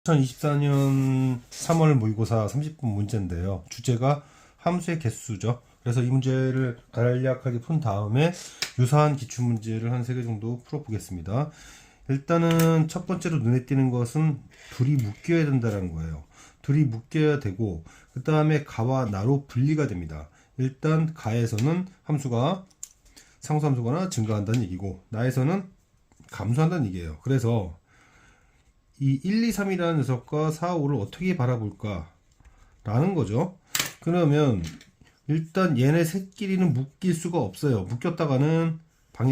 2024년 3월 모의고사 30분 문제인데요. 주제가 함수의 개수죠. 그래서 이 문제를 간략하게 푼 다음에 유사한 기출문제를 한 3개 정도 풀어보겠습니다. 일단은 첫 번째로 눈에 띄는 것은 둘이 묶여야 된다는 거예요. 둘이 묶여야 되고 그 다음에 가와 나로 분리가 됩니다. 일단 가에서는 함수가 상수함수거나 증가한다는 얘기고 나에서는 감소한다는 얘기예요. 그래서 이 1, 2, 3이라는 녀석과 4, 5를 어떻게 바라볼까 라는 거죠. 그러면 일단 얘네 셋끼리는 묶일 수가 없어요. 묶였다가는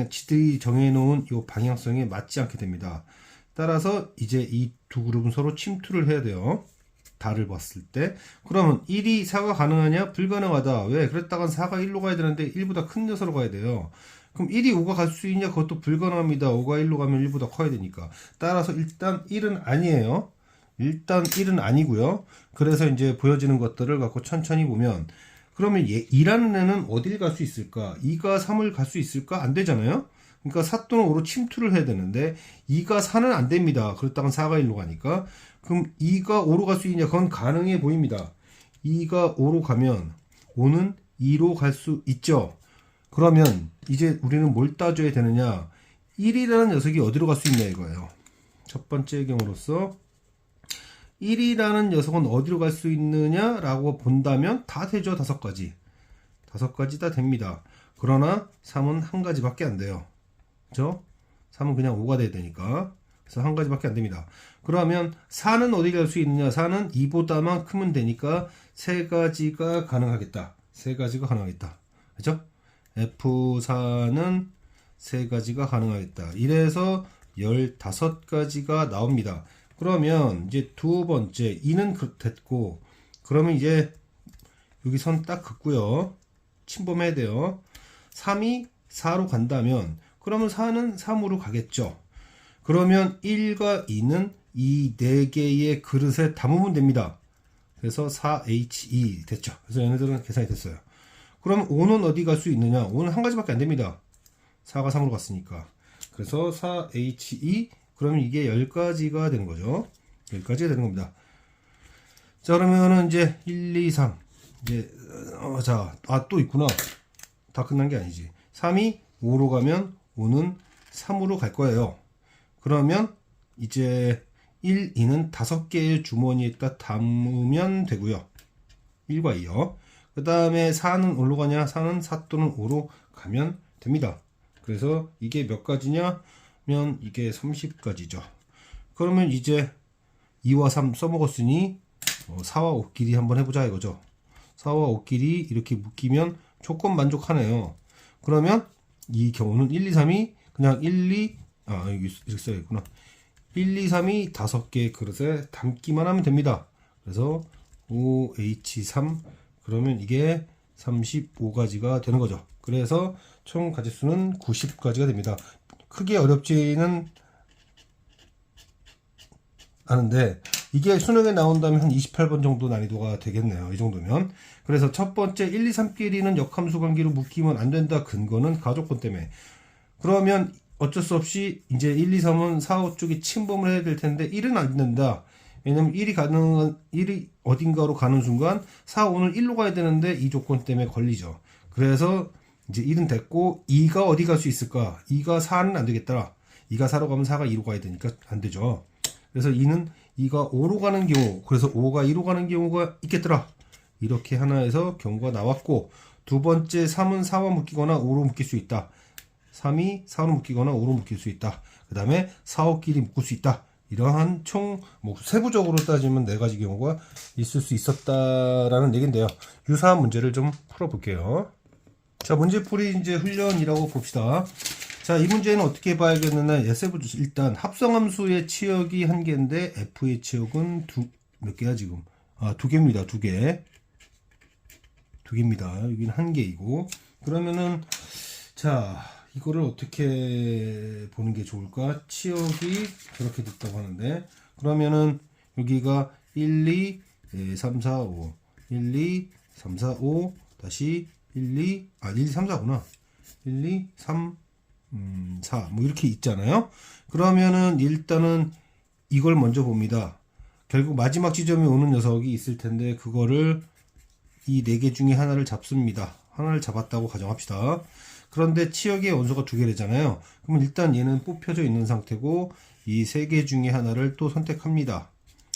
지들이 정해놓은 이 방향성에 맞지 않게 됩니다. 따라서 이제 이 두 그룹은 서로 침투를 해야 돼요. 달을 봤을 때. 그러면 1이 4가 가능하냐? 불가능하다. 왜? 그랬다간 4가 1로 가야 되는데 1보다 큰 녀석으로 가야 돼요. 그럼 1이 5가 갈 수 있냐? 그것도 불가능합니다. 5가 1로 가면 1보다 커야 되니까. 따라서 일단 1은 아니에요. 일단 1은 아니고요. 그래서 이제 보여지는 것들을 갖고 천천히 보면 그러면 2라는 애는 어딜 갈 수 있을까? 2가 3을 갈 수 있을까? 안 되잖아요. 그러니까 4 또는 5로 침투를 해야 되는데 2가 4는 안 됩니다. 그렇다간 4가 1로 가니까. 그럼 2가 5로 갈 수 있냐? 그건 가능해 보입니다. 2가 5로 가면 5는 2로 갈 수 있죠. 그러면 이제 우리는 뭘 따져야 되느냐? 1이라는 녀석이 어디로 갈 수 있냐 이거예요. 첫 번째 경우로서 1이라는 녀석은 어디로 갈 수 있느냐라고 본다면 다 되죠. 5가지. 5가지 다 됩니다. 그러나 3은 한 가지밖에 안 돼요. 그죠? 3은 그냥 5가 돼야 되니까. 그래서 한 가지밖에 안 됩니다. 그러면 4는 어디 갈 수 있느냐? 4는 2보다만 크면 되니까 3가지가 가능하겠다. 3가지가 가능하겠다. 그죠? F4는 3가지가 가능하겠다. 이래서 15가지가 나옵니다. 그러면 이제 두 번째 2는 됐고 그러면 이제 여기 선 딱 긋고요. 침범해야 돼요. 3이 4로 간다면 그러면 4는 3으로 가겠죠. 그러면 1과 2는 이 4개의 그릇에 담으면 됩니다. 그래서 4He 됐죠. 그래서 얘네들은 계산이 됐어요. 그럼 5는 어디 갈 수 있느냐? 5는 한 가지밖에 안 됩니다. 4가 3으로 갔으니까. 그래서 4He 그러면 이게 10가지가 되는 거죠. 10가지가 되는 겁니다. 자, 그러면은 이제 1, 2, 3. 이제, 또 있구나. 다 끝난 게 아니지. 3이 5로 가면 5는 3으로 갈 거예요. 그러면 이제 1, 2는 5개의 주머니에다 담으면 되고요. 1과 2요. 그 다음에 4는 어디로 가냐? 4는 4 또는 5로 가면 됩니다. 그래서 이게 몇 가지냐? 면 이게 30가지죠. 그러면 이제 2와 3 써먹었으니 4와 5끼리 한번 해보자 이거죠. 4와 5끼리 이렇게 묶이면 조건 만족하네요. 그러면 이 경우는 1, 2, 3이 그냥 여기 이렇게 써야겠구나. 1, 2, 3이 5개의 그릇에 담기만 하면 됩니다. 그래서 OH3 그러면 이게 35가지가 되는 거죠. 그래서 총 가지수는 90가지가 됩니다. 크게 어렵지는 않은데 이게 수능에 나온다면 한 28번 정도 난이도가 되겠네요. 이 정도면. 그래서 첫 번째 1, 2, 3끼리는 역함수 관계로 묶이면 안 된다. 근거는 가족권 때문에. 그러면 어쩔 수 없이 이제 1, 2, 3은 4, 5 쪽에 침범을 해야 될 텐데 1은 안 된다. 왜냐면 1이 어딘가로 가는 순간 4, 5는 1로 가야 되는데 이 조건 때문에 걸리죠. 그래서 이제 1은 됐고 2가 어디 갈 수 있을까? 2가 4는 안 되겠더라. 2가 4로 가면 4가 2로 가야 되니까 안 되죠. 그래서 2가 5로 가는 경우, 그래서 5가 2로 가는 경우가 있겠더라. 이렇게 하나에서 경우가 나왔고 두 번째 3은 4와 묶이거나 5로 묶일 수 있다. 3이 4로 묶이거나 5로 묶일 수 있다. 그 다음에 4, 5끼리 묶을 수 있다. 이러한 총 세부적으로 따지면 4가지 경우가 있을 수 있었다라는 얘긴데요. 유사한 문제를 좀 풀어볼게요. 자, 문제풀이 이제 훈련이라고 봅시다. 자, 이 문제는 어떻게 봐야겠느냐? 예세부주 일단 합성함수의 치역이 1개인데 f의 치역은 몇 개야 지금? 2개입니다. 2개. 2개입니다. 여기는 1개이고. 그러면은 자, 이거를 어떻게 보는 게 좋을까? 치역이 저렇게 됐다고 하는데 그러면은 여기가 1, 2, 3, 4, 5 1, 2, 3, 4, 5 다시 1, 2, 1, 2, 3, 4구나 1, 2, 3, 4 뭐 이렇게 있잖아요. 그러면은 일단은 이걸 먼저 봅니다. 결국 마지막 지점에 오는 녀석이 있을 텐데 그거를 이 4개 중에 하나를 잡습니다. 하나를 잡았다고 가정합시다. 그런데 치역의 원소가 2개래잖아요. 그러면 일단 얘는 뽑혀져 있는 상태고 이 3개 중에 하나를 또 선택합니다.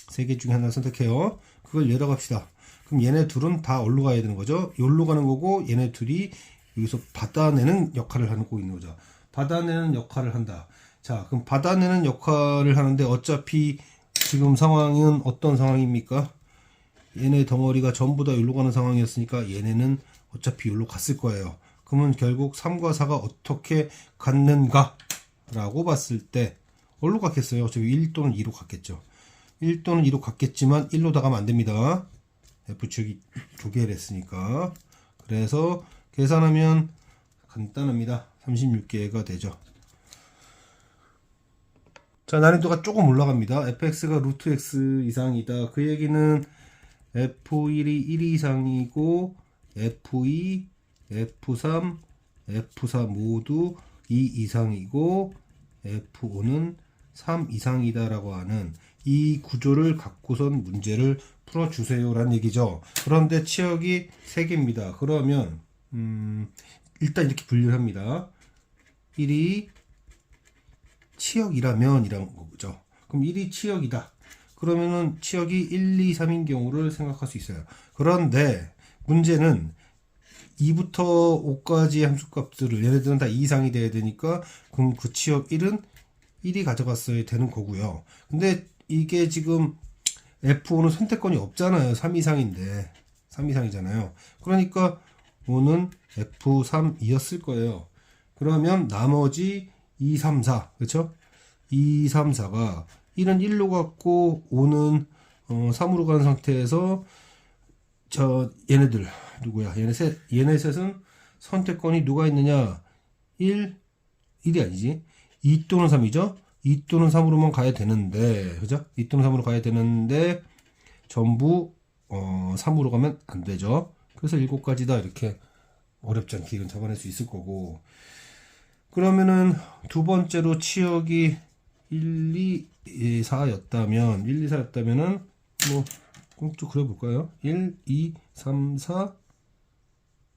3개 중에 하나를 선택해요. 그걸 내려갑시다. 그럼 얘네 둘은 다 어디로 가야 되는 거죠? 여기로 가는 거고 얘네 둘이 여기서 받아내는 역할을 하고 있는 거죠. 받아내는 역할을 한다. 자, 그럼 받아내는 역할을 하는데 어차피 지금 상황은 어떤 상황입니까? 얘네 덩어리가 전부 다 여기로 가는 상황이었으니까 얘네는 어차피 여기로 갔을 거예요. 그러면 결국 3과 4가 어떻게 갔는가? 라고 봤을 때 어디로 갔겠어요? 어차피 1 또는 2로 갔겠죠. 1 또는 2로 갔겠지만 1로 다 가면 안 됩니다. F축이 2개를 했으니까. 그래서 계산하면 간단합니다. 36개가 되죠. 자, 난이도가 조금 올라갑니다. fx가 루트 x 이상이다. 그 얘기는 f1이 1 이상이고 f2, f3, f4 모두 2 이상이고 f5는 3 이상이다 라고 하는 이 구조를 갖고선 문제를 풀어주세요 라는 얘기죠. 그런데 치역이 3개입니다. 그러면 일단 이렇게 분류를 합니다. 1이 치역이라면 이란 거죠. 그럼 1이 치역이다. 그러면은 치역이 1, 2, 3인 경우를 생각할 수 있어요. 그런데 문제는 2부터 5까지의 함수값들을 얘네들은 다 2 이상이 돼야 되니까 그럼 그 치역 1은 1이 가져갔어야 되는 거고요. 근데 이게 지금 F5는 선택권이 없잖아요. 3 이상인데 3 이상이잖아요. 그러니까 5는 F3이었을 거예요. 그러면 나머지 2, 3, 4 그렇죠? 2, 3, 4가 1은 1로 갔고 5는 3으로 간 상태에서 얘네들 누구야? 얘네 셋은 선택권이 누가 있느냐? 1, 1이 아니지. 2 또는 3이죠. 2 또는 3으로만 가야 되는데 그죠? 2 또는 3으로 가야 되는데 전부 3으로 가면 안 되죠. 그래서 7가지다 이렇게 어렵지 않게 이건 잡아낼 수 있을 거고. 그러면은 두 번째로 치역이 1, 2, 4였다면 1, 2, 4였다면은 뭐 좀 그려볼까요? 1, 2, 3, 4,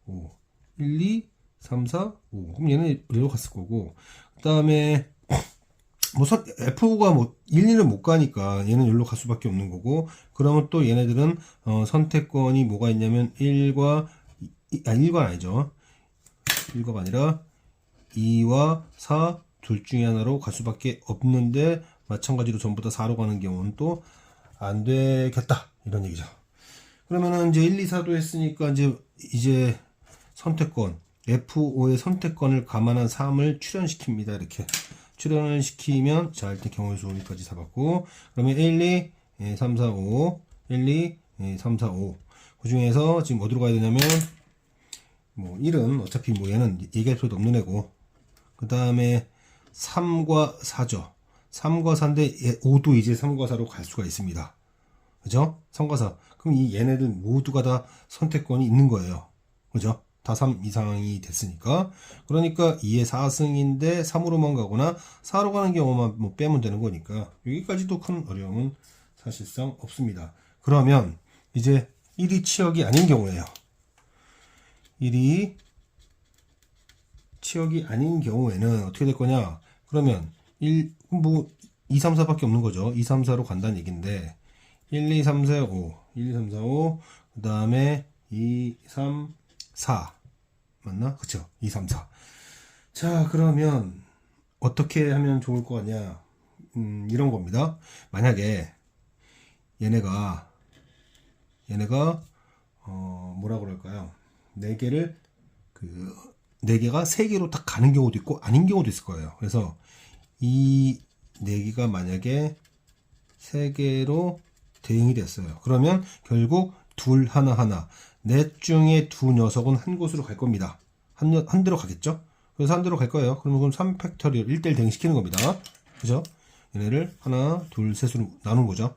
5 1, 2, 3, 4, 5 그럼 얘는 여기로 갔을 거고 그 다음에 뭐 F5가 뭐 1, 2는 못 가니까 얘는 여기로 갈 수밖에 없는 거고 그러면 또 얘네들은 선택권이 뭐가 있냐면 1과 1과 아니죠. 1과가 아니라 2와 4 둘 중에 하나로 갈 수밖에 없는데 마찬가지로 전부 다 4로 가는 경우는 또 안 되겠다 이런 얘기죠. 그러면은 이제 1, 2, 4도 했으니까 이제 선택권 F5의 선택권을 감안한 3을 출현시킵니다. 이렇게 출현을 시키면 자 일단 경우의 수 여기까지 잡았고 그러면 1, 2, 3, 4, 5 1, 2, 3, 4, 5 그 중에서 지금 어디로 가야 되냐면 뭐 1은 어차피 뭐 얘는 얘기할 필요도 없는 애고 그 다음에 3과 4죠. 3과 4인데 5도 이제 3과 4로 갈 수가 있습니다. 그죠? 3과 4. 그럼 이 얘네들 모두가 다 선택권이 있는 거예요. 그죠? 다 3 이상이 됐으니까. 그러니까 2의 4승인데 3으로만 가거나 4로 가는 경우만 뭐 빼면 되는 거니까 여기까지도 큰 어려움은 사실상 없습니다. 그러면 이제 1이 치역이 아닌 경우예요. 1이 치역이 아닌 경우에는 어떻게 될 거냐? 그러면 2, 3, 4밖에 없는 거죠. 2, 3, 4로 간다는 얘기인데 1, 2, 3, 4, 5 1, 2, 3, 4, 5 그 다음에 2, 3, 4 맞나? 그쵸? 2, 3, 4 자 그러면 어떻게 하면 좋을 것 같냐 이런 겁니다. 만약에 얘네가 뭐라 그럴까요? 4개가 3개로 딱 가는 경우도 있고 아닌 경우도 있을 거예요. 그래서 이 4개가 만약에 3개로 대응이 됐어요. 그러면 결국 둘 하나 넷 중에 두 녀석은 한 곳으로 갈 겁니다. 한 대로 가겠죠? 그래서 한 대로 갈 거예요. 그러면 3팩터리얼 1대1 대응시키는 겁니다. 그죠? 얘네를 하나, 둘, 셋으로 나눈 거죠.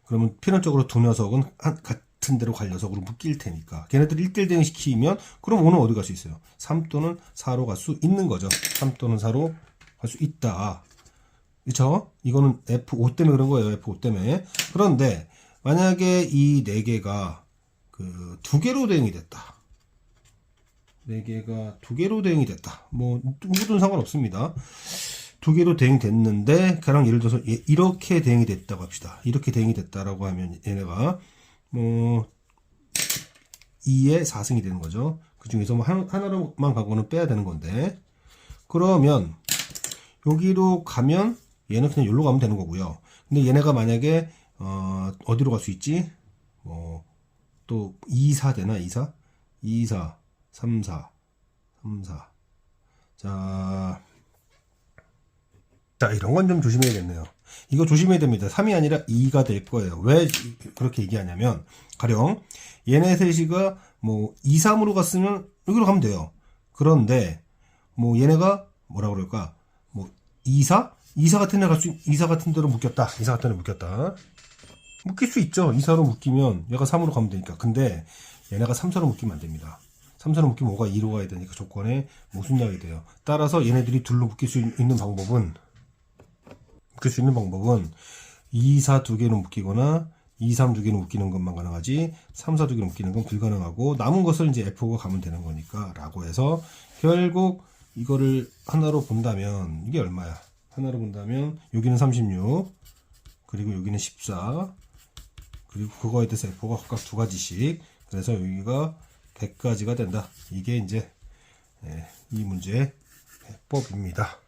그러면 필연적으로 두 녀석은 같은 데로 갈 녀석으로 묶일 테니까 걔네들 1대1 대응시키면 그럼 5는 어디 갈 수 있어요? 3 또는 4로 갈 수 있는 거죠. 3 또는 4로 갈 수 있다. 그쵸? 이거는 F5 때문에 그런 거예요. F5 때문에. 그런데 만약에 이 4개가 그 2개로 대응이 됐다. 4개가 2개로 대응이 됐다. 뭐 누구든 상관없습니다. 2개로 대응됐는데 가령 예를 들어서 이렇게 대응이 됐다고 합시다. 이렇게 대응이 됐다라고 하면 얘네가 뭐 2에 4승이 되는 거죠. 그 중에서 뭐 하나로만 간 거는 빼야 되는 건데, 그러면 여기로 가면 얘는 그냥 여기로 가면 되는 거고요. 근데 얘네가 만약에 어디로 갈 수 있지? 뭐 또 2, 4 되나? 2, 4? 2, 4, 3, 4, 3, 4. 자, 이런 건 좀 조심해야겠네요. 이거 조심해야 됩니다. 3이 아니라 2가 될 거예요. 왜 그렇게 얘기하냐면, 가령 얘네 셋이가 뭐 2, 3으로 갔으면 여기로 가면 돼요. 그런데 뭐 얘네가 뭐라 그럴까? 뭐 2, 4? 2, 4 같은 데 갈 수, 2, 4 같은 데로 묶였다. 2, 4 같은 데로 묶였다. 묶일 수 있죠. 2, 4로 묶이면 얘가 3으로 가면 되니까. 근데 얘네가 3, 4로 묶이면 안 됩니다. 3, 4로 묶이면 5가 2로 가야 되니까 조건에 모순약이 돼요. 따라서 얘네들이 둘로 묶일 수 있는 방법은 2, 4 2개로 묶이거나 2, 3 2개로 묶이는 것만 가능하지 3, 4 2개로 묶이는 건 불가능하고, 남은 것을 이제 F5가 가면 되는 거니까 라고 해서, 결국 이거를 하나로 본다면 이게 얼마야? 하나로 본다면 여기는 36, 그리고 여기는 14, 그리고 그거에 대해서 F가 각각 2가지씩, 그래서 여기가 100가지가 된다. 이게 이제 이 문제의 해법입니다.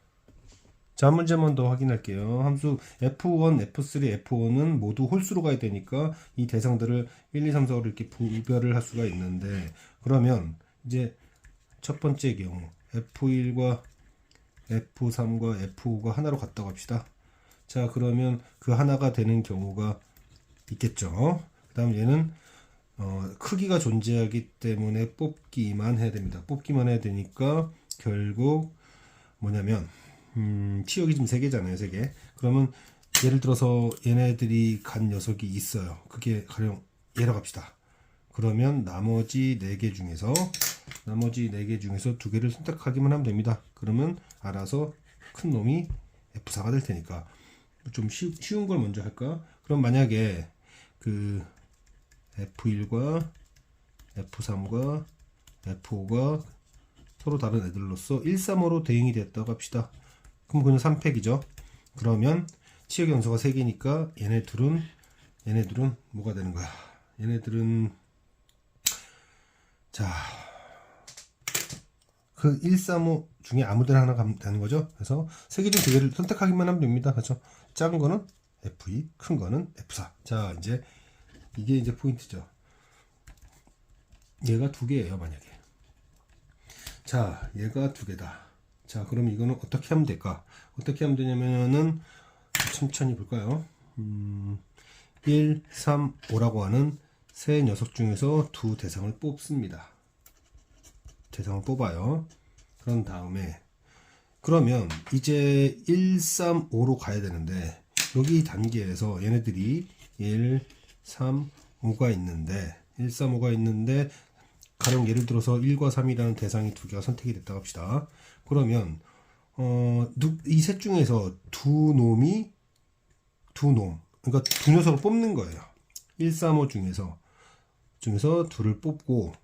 자, 한 문제만 더 확인할게요. 함수 F1, F3, F5는 모두 홀수로 가야 되니까 이 대상들을 1, 2, 3, 4, 5로 이렇게 구별을 할 수가 있는데, 그러면 이제 첫 번째 경우 F1과 F3과 F5가 하나로 같다고 합시다. 자, 그러면 그 하나가 되는 경우가 있겠죠. 그 다음 얘는 크기가 존재하기 때문에 뽑기만 해야 됩니다. 뽑기만 해야 되니까 결국 뭐냐면 치역이 지금 3개잖아요. 3개. 그러면 예를 들어서 얘네들이 간 녀석이 있어요. 그게 가령 얘로 갑시다. 그러면 나머지 4개 중에서 2개를 선택하기만 하면 됩니다. 그러면 알아서 큰 놈이 F4가 될 테니까. 좀 쉬운 걸 먼저 할까? 그럼 만약에 그 F1과 F3과 F5가 서로 다른 애들로서 1, 3호로 대응이 됐다고 합시다. 그럼 그냥 3팩이죠. 그러면 치역 영수가 3개니까 얘네들은 뭐가 되는 거야? 얘네들은 자, 그 1, 3호 중에 아무데나 하나 가면 되는 거죠. 그래서 3개 중 2개를 선택하기만 하면 됩니다. 그렇죠? 작은 거는 F2, 큰 거는 F4. 자, 이제 이게 이제 포인트죠. 얘가 2개예요, 만약에. 자, 얘가 2개다. 자, 그럼 이거는 어떻게 하면 될까? 어떻게 하면 되냐면은 천천히 볼까요? 1, 3, 5라고 하는 세 녀석 중에서 2 대상을 뽑습니다. 대상을 뽑아요. 그런 다음에 그러면 이제 1, 3, 5로 가야 되는데, 여기 단계에서 얘네들이 1, 3, 5가 있는데, 가령 예를 들어서 1과 3이라는 대상이 2개가 선택이 됐다고 합시다. 그러면 이 셋 중에서 두 놈, 그러니까 두 녀석을 뽑는 거예요. 1, 3, 5 중에서 둘을 뽑고,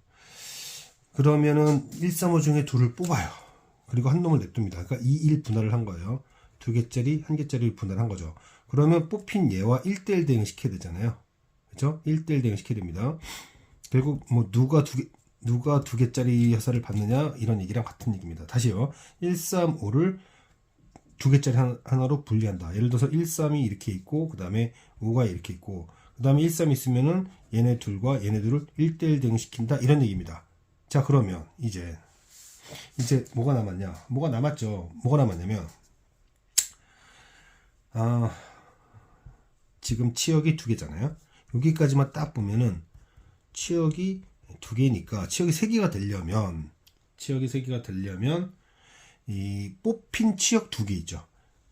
그러면은 1, 3, 5 중에 둘을 뽑아요. 그리고 한 놈을 냅둡니다. 그러니까 2, 1 분할을 한 거예요. 2개짜리, 1개짜리 분할한 거죠. 그러면 뽑힌 얘와 1대1 대응 시켜야 되잖아요. 그렇죠? 1대1 대응 시켜야 됩니다. 결국 뭐 누가 2개짜리 화살을 받느냐, 이런 얘기랑 같은 얘기입니다. 다시요. 1, 3, 5를 2개짜리 하나로 분리한다. 예를 들어서 1, 3이 이렇게 있고, 그 다음에 5가 이렇게 있고, 그 다음에 1, 3이 있으면은 얘네 둘과 얘네 둘을 1대1 대응 시킨다. 이런 얘기입니다. 자, 그러면 이제 뭐가 남았냐? 뭐가 남았죠? 뭐가 남았냐면, 지금 치역이 2개잖아요. 여기까지만 딱 보면은 치역이 2개니까 치역이 3개가 되려면 이 뽑힌 치역 2개 있죠.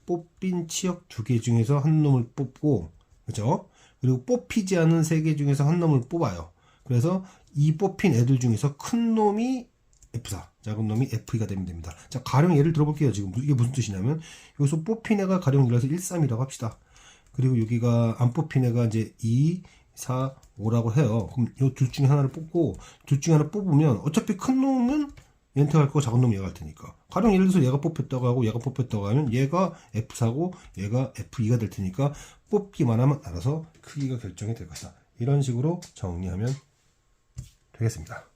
뽑힌 치역 2개 중에서 한 놈을 뽑고, 그죠? 그리고 뽑히지 않은 3개 중에서 한 놈을 뽑아요. 그래서 이 뽑힌 애들 중에서 큰 놈이 F4, 작은 놈이 F2가 되면 됩니다. 자, 가령 예를 들어볼게요. 지금 이게 무슨 뜻이냐면 여기서 뽑힌 애가 가령 예를 들어서 13이라고 합시다. 그리고 여기가 안 뽑힌 애가 이제 2, 4, 5라고 해요. 그럼 이 둘 중에 하나를 뽑고 둘 중에 하나 뽑으면 어차피 큰 놈은 얘한테 갈 거고 작은 놈이 얘가 갈 테니까. 가령 예를 들어서 얘가 뽑혔다고 하고 얘가 뽑혔다고 하면 얘가 F4고 얘가 F2가 될 테니까 뽑기만 하면 알아서 크기가 결정이 될 것이다. 이런 식으로 정리하면 되겠습니다.